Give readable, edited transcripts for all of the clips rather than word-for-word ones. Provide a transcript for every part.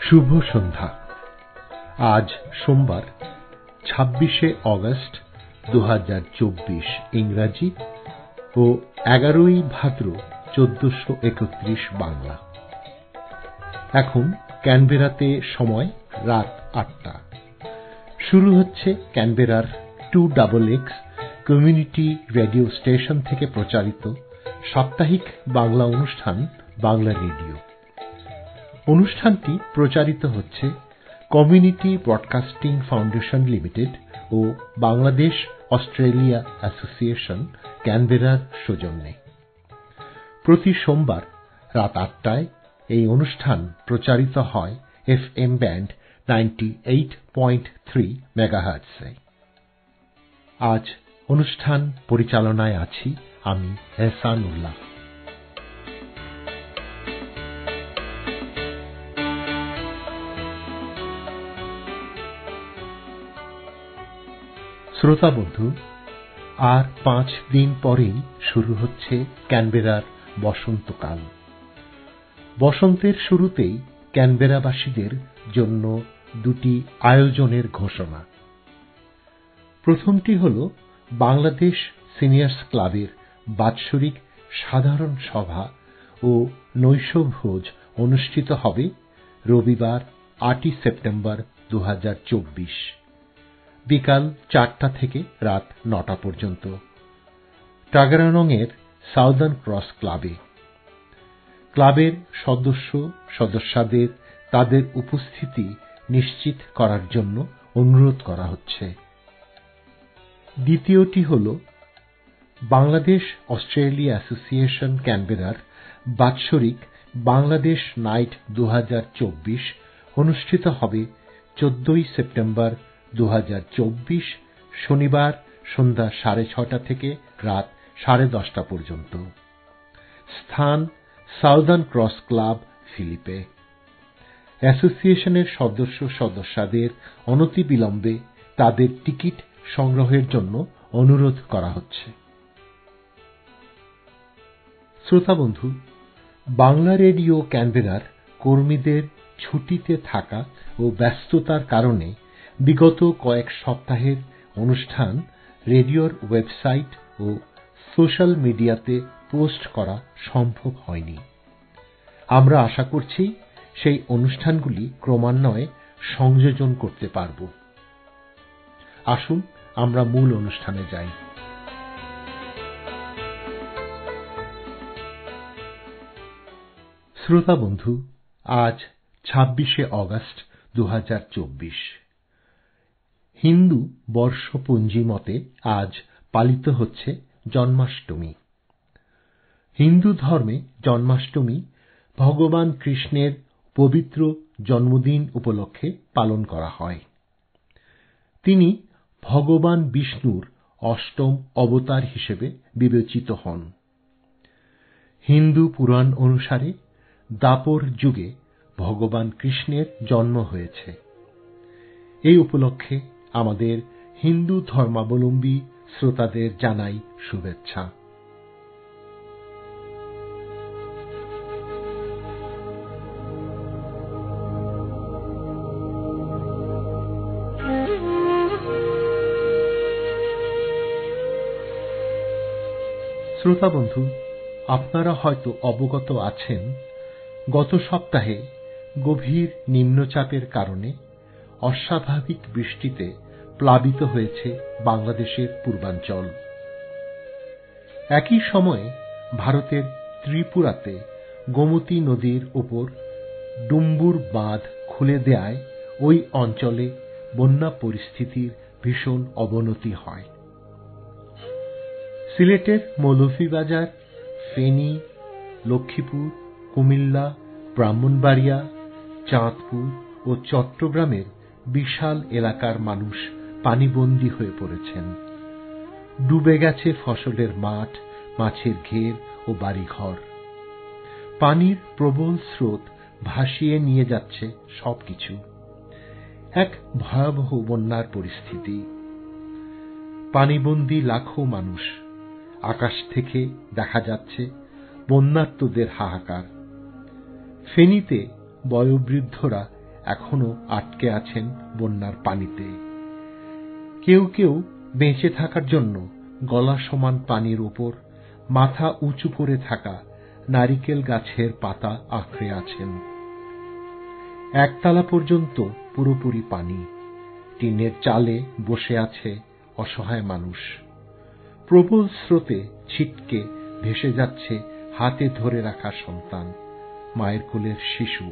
শুভ সন্ধ্যা। আজ সোমবার ২৬শে অগস্ট ২০২৪ ইংরাজি ও ১১ই ভাদ্র ১৪৩১ বাংলা। এখন ক্যানবেরাতে সময় রাত ৮টা। শুরু হচ্ছে ক্যানবেরার 2XX কমিউনিটি রেডিও স্টেশন থেকে প্রচারিত সাপ্তাহিক বাংলা অনুষ্ঠান বাংলা রেডিও। অনুষ্ঠানটি প্রচারিত হচ্ছে কমিউনিটি ব্রডকাস্টিং ফাউন্ডেশন লিমিটেড ও বাংলাদেশ অস্ট্রেলিয়া অ্যাসোসিয়েশন ক্যানবেরার সৌজন্যে। প্রতি সোমবার রাত ৮টায় এই অনুষ্ঠান প্রচারিত হয় FM ব্যান্ড 98.3 মেগাহার্টজে। আজ অনুষ্ঠান পরিচালনায় আছি আমি এহসান উল্লাহ। শ্রোতা বন্ধু, আর 5 দিন পরেই শুরু হচ্ছে ক্যানবেরার বসন্তকাল। বসন্তের শুরুতেই ক্যানবেরাবাসীদের জন্য দুটি আয়োজনের ঘোষণা। প্রথমটি হল বাংলাদেশ সিনিয়র্স ক্লাবের বাৎসরিক সাধারণ সভা ও নৈশভোজ অনুষ্ঠিত হবে রবিবার 8 সেপ্টেম্বর 2024 বিকাল 4টা থেকে রাত 9টা পর্যন্ত টাগারানংয়ের সাউদার্ন ক্রস ক্লাবে। ক্লাবের সদস্যদের তাদের উপস্থিতি নিশ্চিত করার জন্য অনুরোধ করা হচ্ছে। দ্বিতীয়টি হল বাংলাদেশ অস্ট্রেলিয়া অ্যাসোসিয়েশন ক্যানবেরার বাৎসরিক বাংলাদেশ নাইট 2024 অনুষ্ঠিত হবে 14 সেপ্টেম্বর 2024 শনিবার সন্ধ্যা 6:30 থেকে রাত 10:30 পর্যন্ত। স্থান সাউদার্ন ক্রস ক্লাব, ফিলিপে। অ্যাসোসিয়েশনের সদস্যদের অনতিবিলম্বে তাদের টিকিট সংগ্রহের জন্য অনুরোধ করা হচ্ছে। শ্রোতা বন্ধু, বাংলা রেডিও ক্যানবেরার কর্মীদের ছুটিতে থাকা ও ব্যস্ততার কারণে বিগত কয়েক সপ্তাহের অনুষ্ঠান রেডিওর ওয়েবসাইট ও সোশ্যাল মিডিয়াতে পোস্ট করা সম্ভব হয়নি। আমরা আশা করছি সেই অনুষ্ঠানগুলি ক্রমান্বয়ে সংযোজন করতে পারব। আসুন আমরা মূল অনুষ্ঠানে যাই। শ্রোতা বন্ধু, আজ 26শে অগস্ট 2024। হিন্দু বর্ষপঞ্জি মতে আজ পালিত হচ্ছে জন্মাষ্টমী। হিন্দু ধর্মে জন্মাষ্টমী ভগবান কৃষ্ণের পবিত্র জন্মদিন উপলক্ষে পালন করা হয়। তিনি ভগবান বিষ্ণুর অষ্টম অবতার হিসেবে বিবেচিত হন। হিন্দু পুরাণ অনুসারে দ্বাপর যুগে ভগবান কৃষ্ণের জন্ম হয়েছে। এই উপলক্ষে আমাদের হিন্দু ধর্মাবলম্বী শ্রোতাদের জানাই শুভেচ্ছা। শ্রোতা বন্ধু, আপনারা হয়তো অবগত আছেন, গত সপ্তাহে গভীর নিম্নচাপের কারণে অস্বাভাবিক বৃষ্টিতে প্লাবিত হয়েছে বাংলাদেশের পূর্বাঞ্চল। একই সময়ে ভারতের ত্রিপুরাতে গোমতী নদীর ওপর ডুম্বুর বাঁধ খুলে দেয়ায় ওই অঞ্চলে বন্যা পরিস্থিতির ভীষণ অবনতি হয়। সিলেটের মৌলভীবাজার, ফেনী, লক্ষ্মীপুর, কুমিল্লা, ব্রাহ্মণবাড়িয়া, চাঁদপুর ও চট্টগ্রামের বিশাল এলাকার মানুষ পানিবন্দী হয়ে পড়েছেন। ডুবে গেছে ফসলের মাঠ, মাছের ঘের ও বাড়িঘর। পানির প্রবল স্রোত ভাসিয়ে নিয়ে যাচ্ছে সবকিছু। এক ভয়াবহ বন্যার পরিস্থিতি। পানিবন্দী লাখো মানুষ। আকাশ থেকে দেখা যাচ্ছে বন্যার্তদের হাহাকার। ফেনীতে বয়োবৃদ্ধরা এখনো আটকে আছেন বন্যার পানিতে। কেউ কেউ বেঁচে থাকার জন্য গলা সমান পানির উপর মাথা উঁচু করে থাকা নারিকেল গাছের পাতা আঁকড়ে আছেন। একতলা পর্যন্ত পুরোপুরি পানি। টিনের চালে বসে আছে অসহায় মানুষ। প্রবল স্রোতে ছিটকে ভেসে যাচ্ছে হাতে ধরে রাখা সন্তান, মায়ের কোলের শিশু।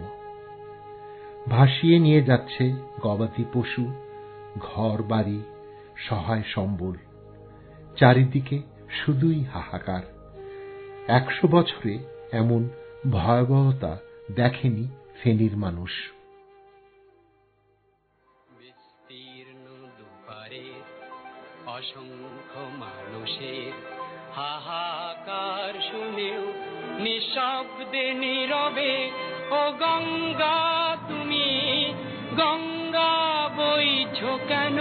ভাসিয়ে নিয়ে যাচ্ছে গবাদি পশু, ঘর বাড়ি, সহায় সম্বল। চারিদিকে শুধুই হাহাকার। 100 বছরে এমন ভয়াবহতা দেখেনি ফেনীর মানুষ। বিস্তীর্ণ দুপারে অসংখ্য মানুষের হাহাকার শুনেও নিঃশব্দে নীরবে ও গঙ্গা তুমি গঙ্গা বইছো কেন?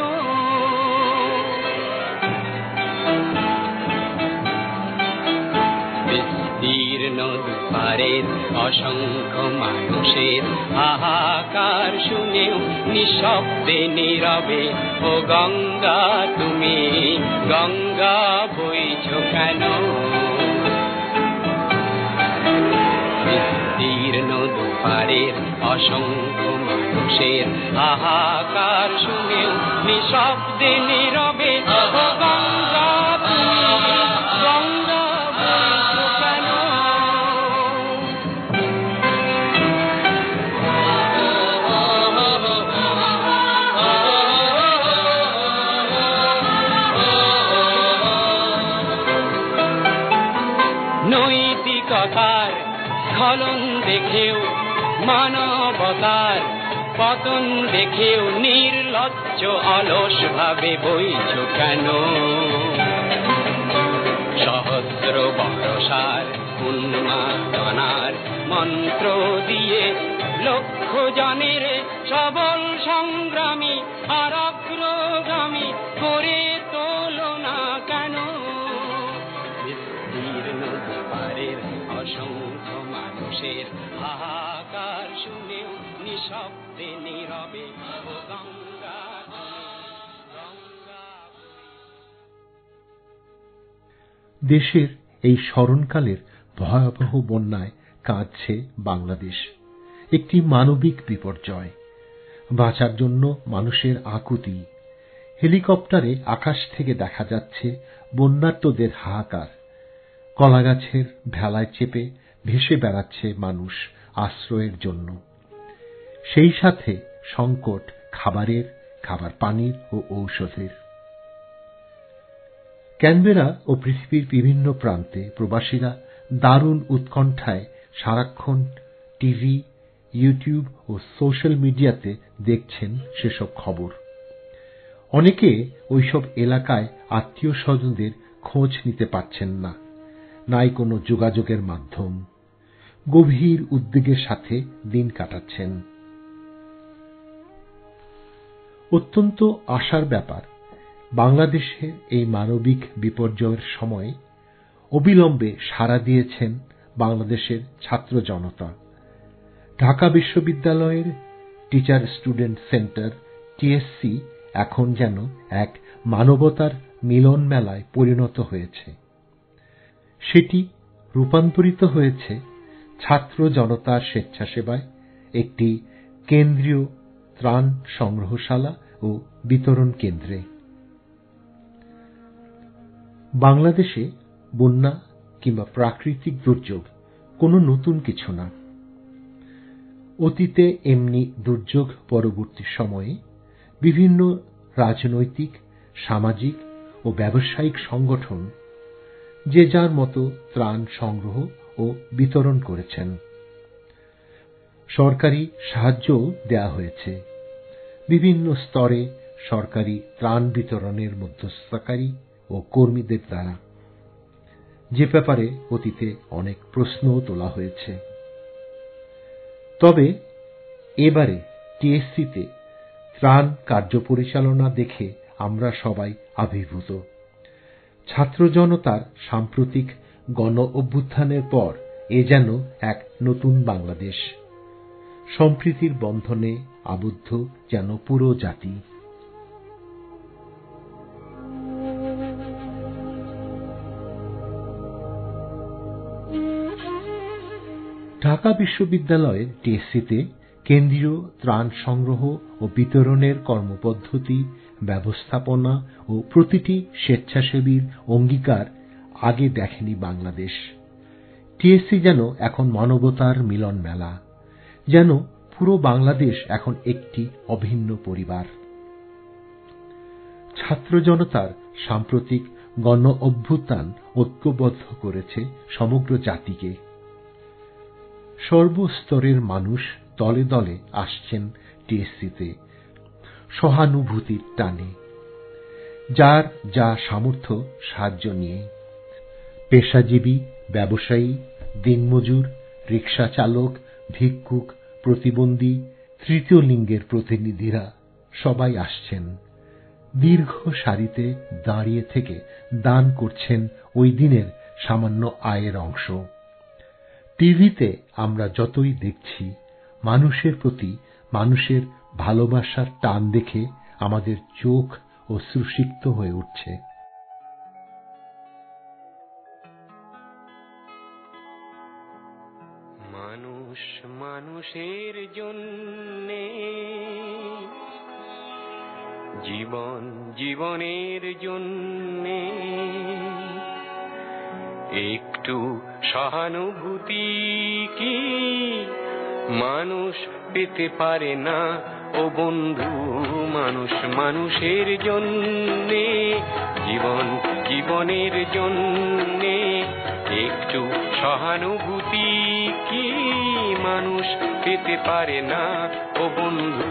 বিস্তীর্ণ দুপারের অসংখ্য মানুষের হাহাকার শুনেও নিঃশব্দে নীরবে ও গঙ্গা তুমি গঙ্গা বইছো কেন? বিস্তীর্ণ দুপারের অসংখ্য মানুষের হাহাকার শুনেও নিঃশব্দে নীরবে ও গঙ্গা তুমি গঙ্গা বইছো কেন? নৈতিকতার স্খলন দেখেও মানবতার পতন দেখেও নির্লজ্জ অলস ভাবে বইছো কেন? সহস্র বর্ষার উন্মাদনার মন্ত্র দিয়ে লক্ষ জনের সবল সংগ্রামী আর অগ্রগামী করে তোলো না কেন? বিস্তীর্ণ দুপারের অসংখ্য মানুষের হাহাকার শুনেও নিঃশব্দে নীরবে ও গঙ্গা গঙ্গা। দেশের এই স্মরণকালের ভয়াবহ বন্যায় কাঁদছে বাংলাদেশ। একটি মানবিক বিপর্যয়। বাঁচার জন্য মানুষের আকুতি। হেলিকপ্টারে আকাশ থেকে দেখা যাচ্ছে বন্যার্তদের হাহাকার। কলাগাছের ভেলায় চেপে ভেসে বেড়াচ্ছে মানুষ আশ্রয়ের জন্য। সেই সাথে সংকট খাবারের, খাবার পানির ও ঔষধের। ক্যানবেরা ও পৃথিবীর বিভিন্ন প্রান্তে প্রবাসীরা দারুণ উৎকণ্ঠায় সারাক্ষণ টিভি, ইউটিউব ও সোশ্যাল মিডিয়াতে দেখছেন সেসব খবর। অনেকে ওইসব এলাকায় আত্মীয় স্বজনদের খোঁজ নিতে পারছেন না। নাই কোনো যোগাযোগের মাধ্যম। গভীর উদ্বেগের সাথে দিন কাটাচ্ছেন। অত্যন্ত আশার ব্যাপার, বাংলাদেশের এই মানবিক বিপর্যয়ের সময় অবিলম্বে সাড়া দিয়েছেন বাংলাদেশের ছাত্র জনতা। ঢাকা বিশ্ববিদ্যালয়ের টিচার স্টুডেন্ট সেন্টার টিএসসি এখন যেন এক মানবতার মিলন মেলায় পরিণত হয়েছে। সেটি রূপান্তরিত হয়েছে ছাত্র জনতার স্বেচ্ছাসেবায় একটি কেন্দ্রীয় ত্রাণ সংগ্রহশালা ও বিতরণ কেন্দ্রে। বাংলাদেশে বন্যা কিংবা প্রাকৃতিক দুর্যোগ কোনো নতুন কিছু না। অতীতে এমনি দুর্যোগ পরবর্তী সময়ে বিভিন্ন রাজনৈতিক, সামাজিক ও ব্যবসায়িক সংগঠন যে যার মতো ত্রাণ সংগ্রহ ও বিতরণ করেছেন। সরকারি সাহায্যও দেয়া হয়েছে। বিভিন্ন স্তরে সরকারি ত্রাণ বিতরণের মধ্যস্থতাকারী ও কর্মীদের দ্বারা, যে ব্যাপারে অতীতে অনেক প্রশ্নও তোলা হয়েছে। তবে এবারে টিএসসিতে ত্রাণ কার্যপরিচালনা দেখে আমরা সবাই আবির্ভূত। ছাত্র জনতার সাম্প্রতিক গণ অভ্যুত্থানের পর এ যেন এক নতুন বাংলাদেশ। সম্প্রীতির বন্ধনে আবদ্ধ যেন পুরো জাতি। ঢাকা বিশ্ববিদ্যালয়ের টিএসসিতে কেন্দ্রীয় ত্রাণ সংগ্রহ ও বিতরণের কর্মপদ্ধতি, ব্যবস্থাপনা ও প্রতিটি স্বেচ্ছাসেবীর অঙ্গীকার আগে দেখেনি বাংলাদেশ। টিএসসি যেন এখন মানবতার মিলন মেলা, যেন পুরো বাংলাদেশ এখন একটি অভিন্ন পরিবার। ছাত্র জনতার সাম্প্রতিক গণ অভ্যুত্থান ঐক্যবদ্ধ করেছে সমগ্র জাতিকে। সর্বস্তরের মানুষ দলে দলে আসছেন টিএসসিতে সহানুভূতির টানে, যার যা সামর্থ্য সাহায্য নিয়ে। পেশাজীবী, ব্যবসায়ী, দিনমজুর, রিক্সা চালক, ভিক্ষুক, প্রতিবন্ধী, তৃতীয় লিঙ্গের প্রতিনিধিরা সবাই আসছেন। দীর্ঘ সারিতে দাঁড়িয়ে থেকে দান করছেন ওই দিনের সামান্য আয়ের অংশ। টিভিতে আমরা যতই দেখছি, মানুষের প্রতি মানুষের ভালোবাসার টান দেখে আমাদের চোখ অশ্রুসিক্ত হয়ে উঠছে। মানুষ মানুষের জন্যে, জীবন জীবনের জন্যে, একটু সহানুভূতি কি মানুষ পেতে পারে না ও বন্ধু? মানুষ মানুষের জন্যে, জীবন জীবনের জন্যে, একটু সহানুভূতি কি মানুষ পেতে পারে না ও বন্ধু?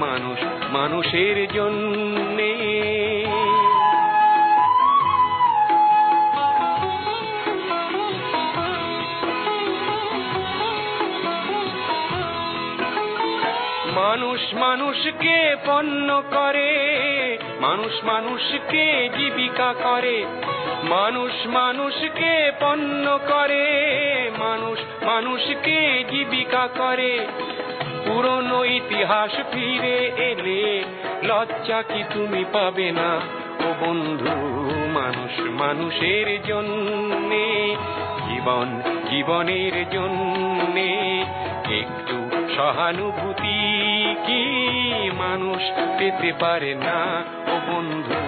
মানুষ মানুষের জন্যে। মানুষ মানুষকে পণ্য করে, মানুষ মানুষকে জীবিকা করে, মানুষ মানুষকে পণ্য করে, মানুষ মানুষকে জীবিকা করে। পুরনো ইতিহাস ফিরে এলে লজ্জা কি তুমি পাবে না ও বন্ধু? মানুষ মানুষের জন্যে, জীবন জীবনের জন্যে, একটু সহানুভূতি কি মানুষ পেতে পারে না ও বন্ধু?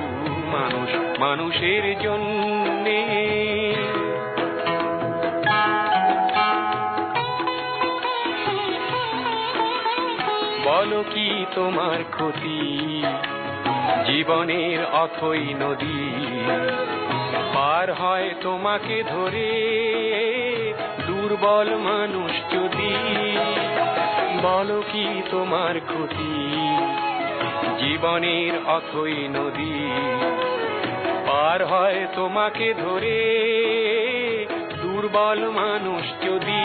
মানুষ মানুষের জন্যে। বলো কি তোমার ক্ষতি, জীবনের অথই নদী পার হয় তোমাকে ধরে দুর্বল মানুষ যদি? বলো কি তোমার ক্ষতি, জীবনের অথই নদী পার হয় তোমাকে ধরে দুর্বল মানুষ যদি?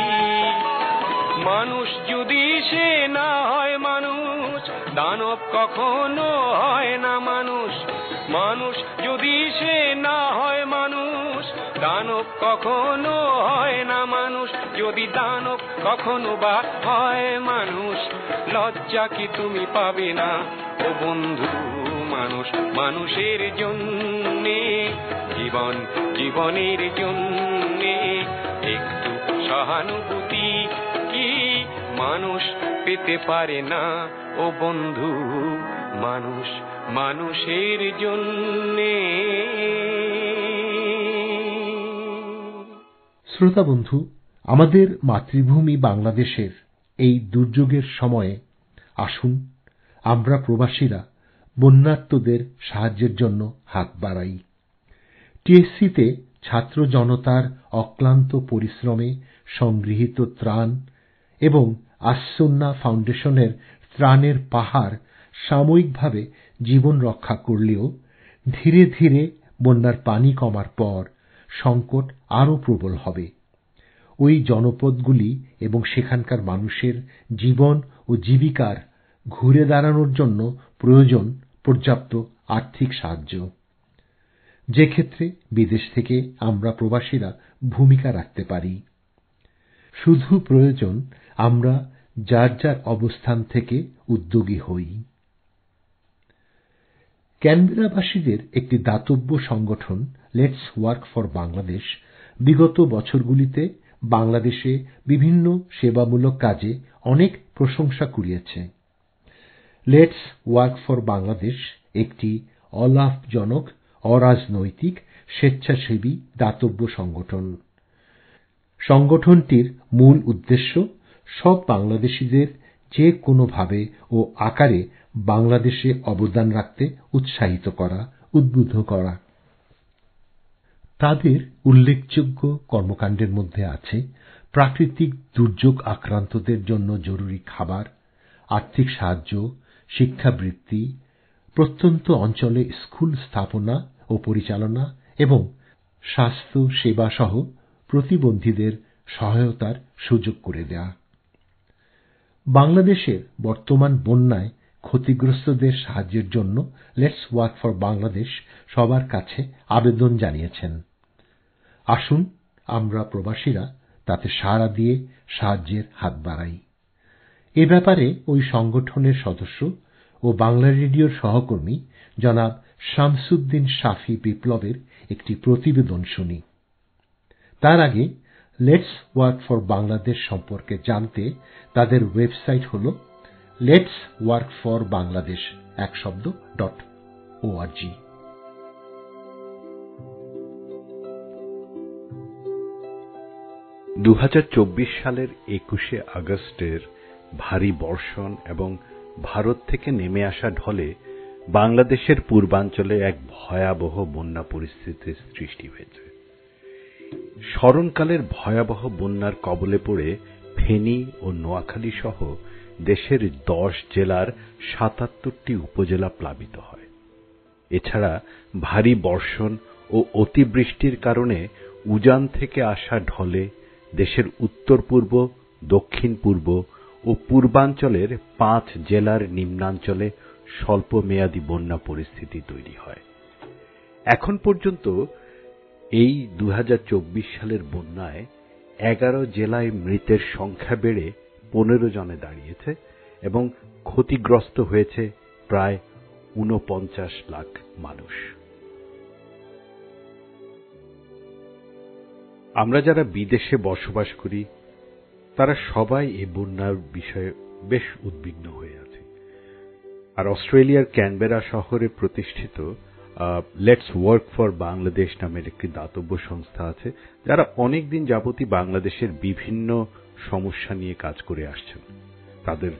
মানুষ যদি সে না হয় মানুষ, দানব কখনো হয় না মানুষ। মানুষ যদি সে না হয় মানুষ, দানব কখনো হয় না মানুষ। যদি দানব কখনো বা হয় মানুষ, লজ্জা কি তুমি পাবে না ও বন্ধু? মানুষ মানুষের জন্যে, জীবন জীবনের জন্যে, একটু সহানুভূতি কি মানুষ পেতে পারে না ও বন্ধু? মানুষ মানুষের জন্যে। শ্রোতা বন্ধু, আমাদের মাতৃভূমি বাংলাদেশের এই দুর্যোগের সময়ে আসুন আমরা প্রবাসীরা বন্যার্তদের সাহায্যের জন্য হাত বাড়াই। টিএসসিতে ছাত্র জনতার অক্লান্ত পরিশ্রমে সংগৃহীত ত্রাণ এবং আসসুন্নাহ ফাউন্ডেশনের ত্রাণের পাহাড় সাময়িকভাবে জীবন রক্ষা করলেও ধীরে ধীরে বন্যার পানি কমার পর সংকট আরও প্রবল হবে। ওই জনপদগুলি এবং সেখানকার মানুষের জীবন ও জীবিকার ঘুরে দাঁড়ানোর জন্য প্রয়োজন পর্যাপ্ত আর্থিক সাহায্য, যে ক্ষেত্রে বিদেশ থেকে আমরা প্রবাসীরা ভূমিকা রাখতে পারি। শুধু প্রয়োজন আমরা যার যার অবস্থান থেকে উদ্যোগী হই। ক্যানবেরাবাসীদের একটি দাতব্য সংগঠন লেটস ওয়ার্ক ফর বাংলাদেশ বিগত বছরগুলিতে বাংলাদেশে বিভিন্ন সেবামূলক কাজে অনেক প্রশংসা কুড়িয়েছে। লেটস ওয়ার্ক ফর বাংলাদেশ একটি অলাভজনক, অরাজনৈতিক, স্বেচ্ছাসেবী দাতব্য সংগঠন। সংগঠনটির মূল উদ্দেশ্য সব বাংলাদেশিদের যে কোনোভাবে ও আকারে বাংলাদেশে অবদান রাখতে উৎসাহিত করা, উদ্বুদ্ধ করা। তাদের উল্লেখযোগ্য কর্মকাণ্ডের মধ্যে আছে প্রাকৃতিক দুর্যোগ আক্রান্তদের জন্য জরুরি খাবার, আর্থিক সাহায্য, শিক্ষাবৃত্তি, প্রত্যন্ত অঞ্চলে স্কুল স্থাপনা ও পরিচালনা এবং স্বাস্থ্য সেবা সহ প্রতিবন্ধীদের সহায়তার সুযোগ করে দেয়া। বাংলাদেশের বর্তমান বন্যায় ক্ষতিগ্রস্তদের সাহায্যের জন্য লেটস ওয়ার্ক ফর বাংলাদেশ সবার কাছে আবেদন জানিয়েছেন। আসুন আমরা প্রবাসীরা তাতে সাড়া দিয়ে সাহায্যের হাত বাড়াই। এ ব্যাপারে ওই সংগঠনের সদস্য ও বাংলা রেডিওর সহকর্মী জনাব শামসুদ্দিন শাফি বিপ্লবের একটি প্রতিবেদন শুনি। তার আগে লেটস ওয়ার্ক ফর বাংলাদেশ সম্পর্কে জানতে তাদের ওয়েবসাইট হল letsworkforbangladesh.org। 2024 সালের 21শে আগস্টের ভারী বর্ষণ এবং ভারত থেকে নেমে আসা ঢলে বাংলাদেশের পূর্বাঞ্চলে এক ভয়াবহ বন্যা পরিস্থিতির সৃষ্টি হয়েছে। স্মরণকালের ভয়াবহ বন্যার কবলে পড়ে ফেনী ও নোয়াখালী সহ দেশের 10 জেলার 77টি উপজেলা প্লাবিত হয়। এছাড়া ভারী বর্ষণ ও অতিবৃষ্টির কারণে উজান থেকে আসা ঢলে দেশের উত্তর পূর্ব, দক্ষিণ পূর্ব ও পূর্বাঞ্চলের 5 জেলার নিম্নাঞ্চলে স্বল্পমেয়াদী বন্যা পরিস্থিতি তৈরি হয়। এখন পর্যন্ত এই 2024 সালের বন্যায় 11 জেলায় মৃতের সংখ্যা বেড়ে 15 জনে দাঁড়িয়েছে এবং ক্ষতিগ্রস্ত হয়েছে প্রায় 49 লাখ মানুষ। আমরা যারা বিদেশে বসবাস করি তারা সবাই এই বন্যার বিষয়ে বেশ উদ্বিগ্ন হয়ে আছে। আর অস্ট্রেলিয়ার ক্যানবেরা শহরে প্রতিষ্ঠিত লেটস ওয়ার্ক ফর বাংলাদেশ নামের একটি দাতব্য সংস্থা আছে, যারা অনেক দিন যাবতই বাংলাদেশের বিভিন্ন সমস্যা নিয়ে কাজ করে আসছেন তাদের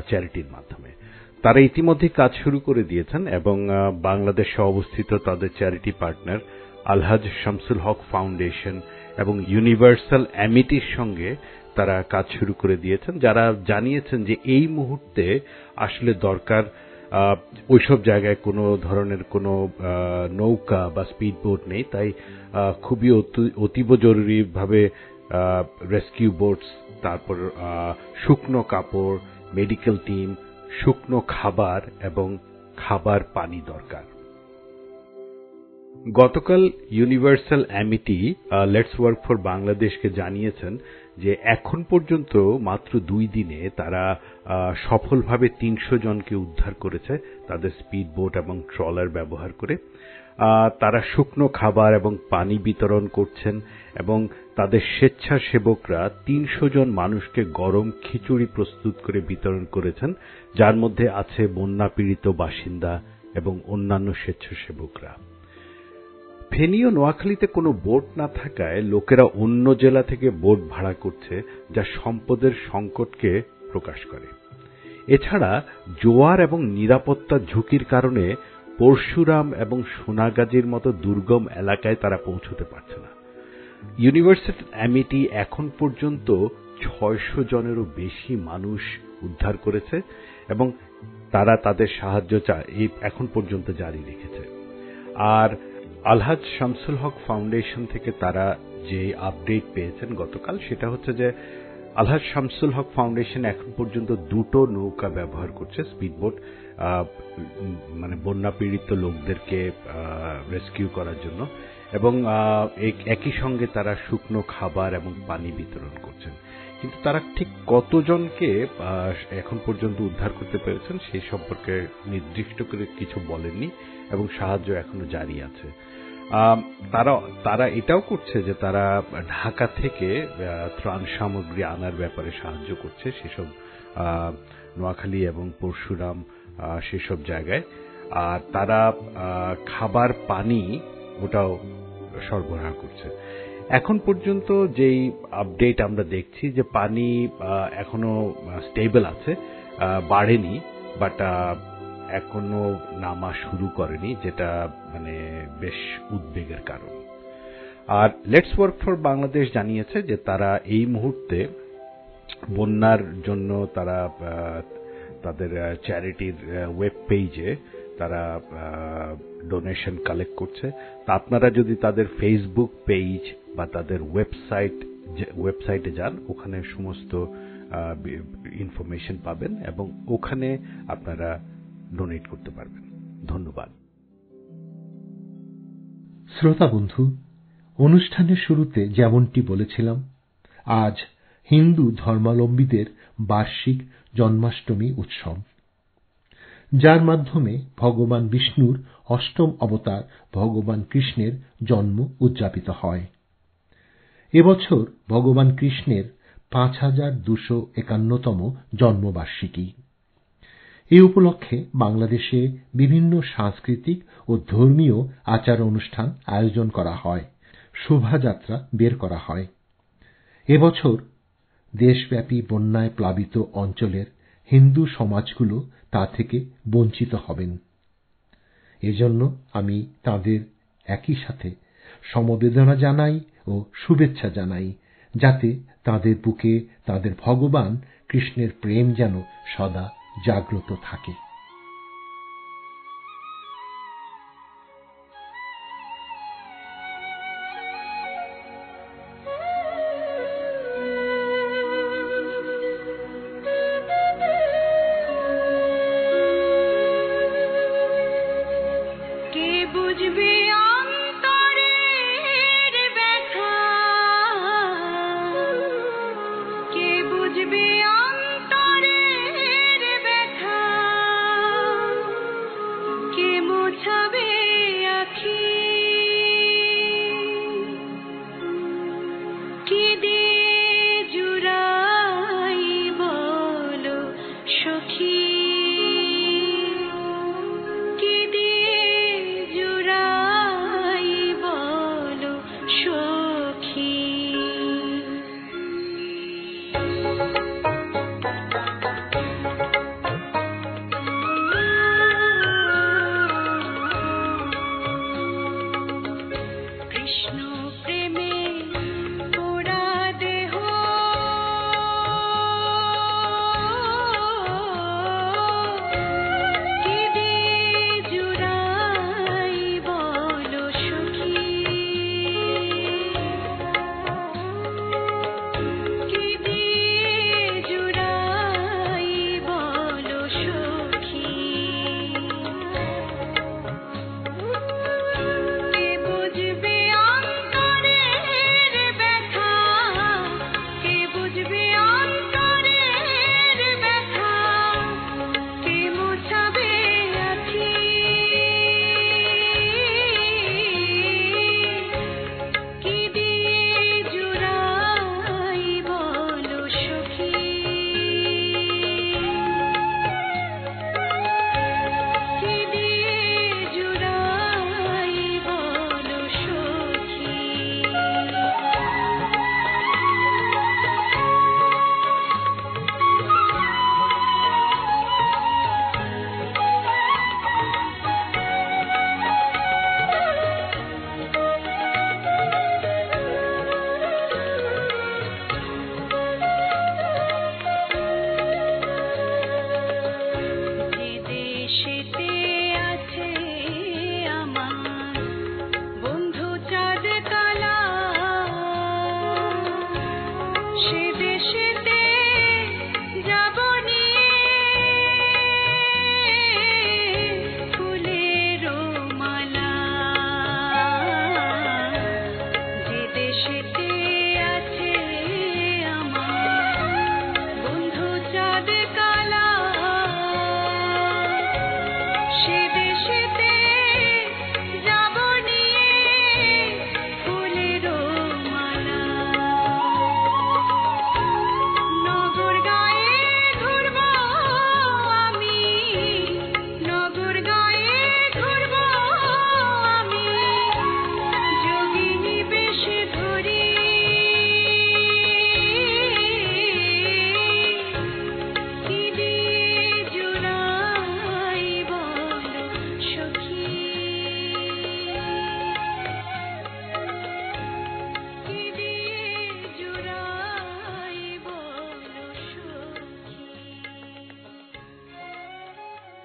চ্যারিটির মাধ্যমে। তারা ইতিমধ্যে কাজ শুরু করে দিয়েছেন এবং বাংলাদেশে অবস্থিত তাদের চ্যারিটি পার্টনার আলহাজ শামসুল হক ফাউন্ডেশন এবং ইউনিভার্সাল অ্যামিটির সঙ্গে তারা কাজ শুরু করে দিয়েছেন, যারা জানিয়েছেন যে এই মুহূর্তে আসলে দরকার ওইসব জায়গায় কোনো ধরনের কোনো নৌকা বা স্পিড বোট নেই, তাই খুবই অতীব জরুরিভাবে রেস্কিউ বোটস, তারপর শুকনো কাপড়, মেডিকেল টিম, শুকনো খাবার এবং খাবার পানি দরকার। গতকাল universal Amity let's work for বাংলাদেশকে জানিয়েছেন যে এখন পর্যন্ত মাত্র 2 দিনে তারা সফলভাবে 300 জনকে উদ্ধার করেছে তাদের স্পিড বোট এবং ট্রলার ব্যবহার করে। তারা শুকনো খাবার এবং পানি বিতরণ করছেন এবং তাদের স্বেচ্ছাসেবকরা 300 জন মানুষকে গরম খিচুড়ি প্রস্তুত করে বিতরণ করেছেন, যার মধ্যে আছে বন্যা পীড়িত বাসিন্দা এবং অন্যান্য স্বেচ্ছাসেবকরা। ফেনী ও নোয়াখালীতে কোনো বোট না থাকায় লোকেরা অন্য জেলা থেকে বোট ভাড়া করছে, যা সম্পদের সংকটকে প্রকাশ করে। এছাড়া জোয়ার এবং নিরাপত্তা ঝুঁকির কারণে পরশুরাম এবং সোনাগাজীর মতো দুর্গম এলাকায় তারা পৌঁছতে পারছে না। ইউনিভার্সাল অ্যামিটি এখন পর্যন্ত 600 জনেরও বেশি মানুষ উদ্ধার করেছে এবং তারা তাদের সাহায্য এখন পর্যন্ত জারি রেখেছে। আর আলহাজ শামসুল হক ফাউন্ডেশন থেকে তারা যে আপডেট পেয়েছেন গতকাল, সেটা হচ্ছে যে আলহাজ শামসুল হক ফাউন্ডেশন এখন পর্যন্ত 2টো নৌকা ব্যবহার করছে, স্পিডবোট, মানে বন্যা পীড়িত লোকদেরকে রেস্কিউ করার জন্য। এবং একই সঙ্গে তারা শুকনো খাবার এবং পানি বিতরণ করছেন। কিন্তু তারা ঠিক কতজনকে এখন পর্যন্ত উদ্ধার করতে পেরেছেন সেই সম্পর্কে নির্দিষ্ট করে কিছু বলেননি এবং সাহায্য এখনো জারি আছে। তারা এটাও করছে যে তারা ঢাকা থেকে ত্রাণ সামগ্রী আনার ব্যাপারে সাহায্য করছে সেসব নোয়াখালী এবং পরশুরাম সেসব জায়গায়। আর তারা খাবার পানি ওটাও সরবরাহ করছে। এখন পর্যন্ত যেই আপডেট আমরা দেখছি যে পানি এখনো স্টেবল আছে, বাড়েনি, বাট এখনো নামা শুরু করেনি, যেটা মানে বেশ উদ্বেগের কারণ। আর লেটস ওয়ার্ক ফর বাংলাদেশ জানিয়েছে যে তারা এই মুহূর্তে বন্যার জন্য তারা তাদের চ্যারিটির ওয়েব পেজে তারা ডোনেশন কালেক্ট করছে। তা আপনারা যদি তাদের ফেসবুক পেজ বা তাদের ওয়েবসাইটে যান, ওখানে সমস্ত ইনফরমেশন পাবেন এবং ওখানে আপনারা ডোনেট করতে পারবেন। ধন্যবাদ। শ্রোতা বন্ধু, অনুষ্ঠানের শুরুতে যেমনটি বলেছিলাম, আজ হিন্দু ধর্মাবলম্বীদের বার্ষিক জন্মাষ্টমী উৎসব, যার মাধ্যমে ভগবান বিষ্ণুর অষ্টম অবতার ভগবান কৃষ্ণের জন্ম উদযাপিত হয়। এবছর ভগবান কৃষ্ণের 5251তম জন্মবার্ষিকী। এ উপলক্ষে বাংলাদেশে বিভিন্ন সাংস্কৃতিক ও ধর্মীয় আচার অনুষ্ঠান আয়োজন করা হয়, শোভাযাত্রা বের করা হয়। এবছর দেশব্যাপী বন্যায় প্লাবিত অঞ্চলের হিন্দু সমাজগুলো তা থেকে বঞ্চিত হবেন। এজন্য আমি তাদের একই সাথে সমবেদনা জানাই ও শুভেচ্ছা জানাই, যাতে তাদের বুকে তাদের ভগবান কৃষ্ণের প্রেম যেন সদা জাগ্রত থাকে। বুঝবে অন্তরের ব্যথা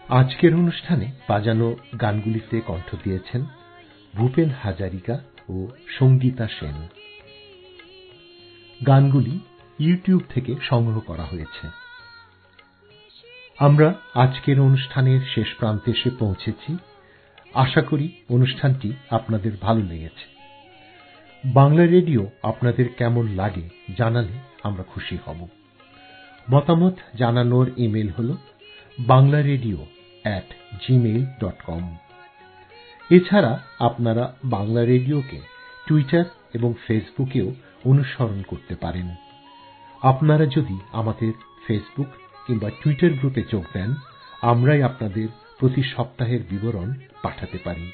আজকের অনুষ্ঠানে বাজানো গানগুলিতে কণ্ঠ দিয়েছেন ভূপেন হাজারিকা ও সঙ্গীতা সেন। গানগুলি ইউটিউব থেকে সংগ্রহ করা হয়েছে। আমরা আজকের অনুষ্ঠানের শেষ প্রান্তে এসে পৌঁছেছি। আশা করি অনুষ্ঠানটি আপনাদের ভালো লেগেছে। বাংলা রেডিও আপনাদের কেমন লাগে জানালে আমরা খুশি হব। মতামত জানানোর ইমেল হল banglaredio@gmail.com। এছাড়া আপনারা বাংলা রেডিওকে টুইটার এবং ফেসবুকেও অনুসরণ করতে পারেন। আপনারা যদি আমাদের ফেসবুক কিংবা টুইটার গ্রুপে যোগ দেন, আমরাই আপনাদের প্রতি সপ্তাহের বিবরণ পাঠাতে পারি।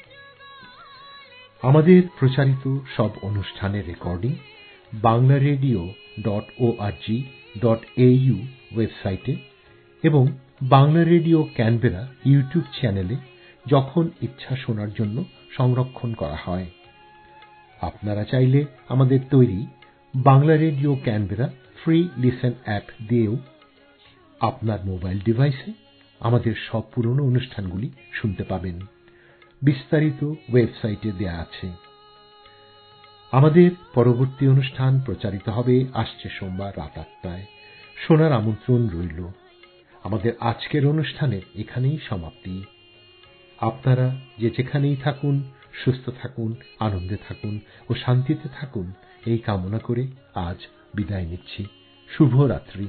আমাদের প্রচারিত সব অনুষ্ঠানের রেকর্ডিং banglaredio.org.au ওয়েবসাইটে এবং বাংলা রেডিও ক্যানবেরা ইউটিউব চ্যানেলে যখন ইচ্ছা শোনার জন্য সংরক্ষণ করা হয়। আপনারা চাইলে আমাদের তৈরি Bangla radio Canberra free listen app দিয়েও আপনার মোবাইল ডিভাইসে আমাদের সব পুরনো অনুষ্ঠানগুলি শুনতে পাবেন। বিস্তারিত ওয়েবসাইটে দেয়া আছে। আমাদের পরবর্তী অনুষ্ঠান প্রচারিত হবে আসছে সোমবার রাত ৮টায়। শোনার আমন্ত্রণ রইল। আমাদের আজকের অনুষ্ঠানের এখানেই সমাপ্তি। আপনারা যেখানেই থাকুন, সুস্থ থাকুন, আনন্দে থাকুন ও শান্তিতে থাকুন, এই কামনা করে আজ বিদায় নিচ্ছি। শুভরাত্রি।